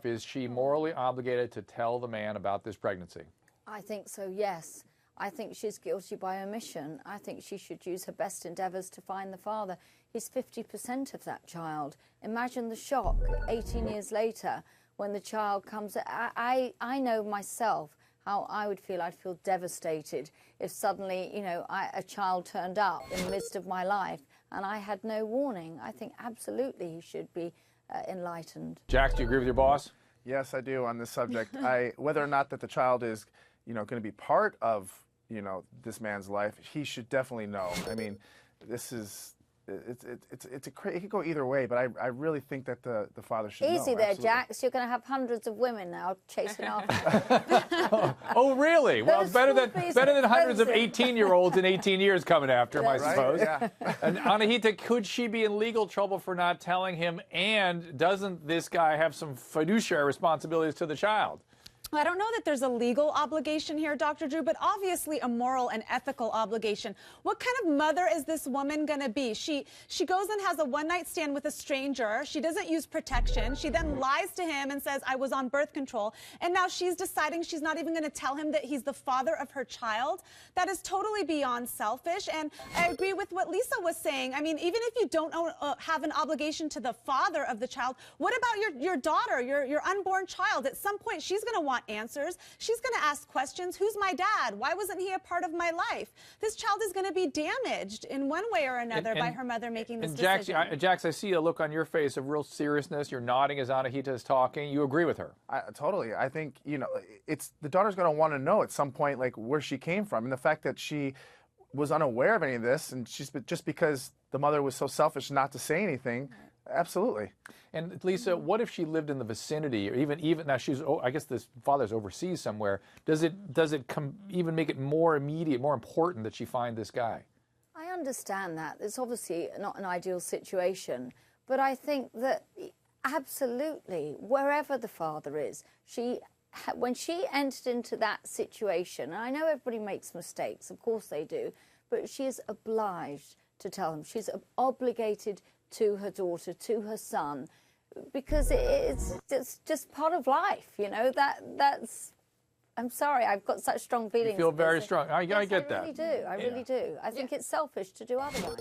Is she morally obligated to tell the man about this pregnancy? I think so, yes. I think she's guilty by omission. I think she should use her best endeavours to find the father. He's 50% of that child. Imagine the shock 18 years later when the child comes. I know myself how I would feel. I'd feel devastated if suddenly, you know, a child turned up in the midst of my life and I had no warning. I think absolutely he should be enlightened. Jax, do you agree with your boss? Yes, I do on this subject. Whether or not that the child is, going to be part of, this man's life, he should definitely know. I mean, this is, it could go either way, but I really think that the father should know. Easy there, absolutely. Jax. You're going to have hundreds of women now chasing after. Oh, really? Well, it's better than hundreds of expensive. 18-year-olds in 18 years coming after him, I Right? suppose. Yeah. And Anahita, could she be in legal trouble for not telling him? And doesn't this guy have some fiduciary responsibilities to the child? I don't know that there's a legal obligation here, Dr. Drew, but obviously a moral and ethical obligation. What kind of mother is this woman going to be? She goes and has a one-night stand with a stranger. She doesn't use protection. She then lies to him and says, I was on birth control. And now she's deciding she's not even going to tell him that he's the father of her child. That is totally beyond selfish. And I agree with what Lisa was saying. I mean, even if you don't have an obligation to the father of the child, what about your daughter, your unborn child? At some point, she's going to want answers. She's going to ask questions. Who's my dad? Why wasn't he a part of my life? This child is going to be damaged in one way or another by her mother making this decision. Jax, I see a look on your face of real seriousness. You're nodding as Anahita is talking. You agree with her? Totally. I think, it's the daughter's going to want to know at some point, like, where she came from. And the fact that she was unaware of any of this, and just because the mother was so selfish not to say anything. Absolutely. And Lisa, what if she lived in the vicinity, or even now she's, I guess this father's overseas somewhere. Does it even make it more immediate, more important that she find this guy? I understand that. It's obviously not an ideal situation, but I think that absolutely, wherever the father is, when she entered into that situation, and I know everybody makes mistakes, of course they do, but she is obliged to tell him. She's obligated to her daughter, to her son, because it's just part of life, that's, I'm sorry, I've got such strong feelings. You feel very strong. I Yes, get that. I really do. I really do. I think it's selfish to do otherwise.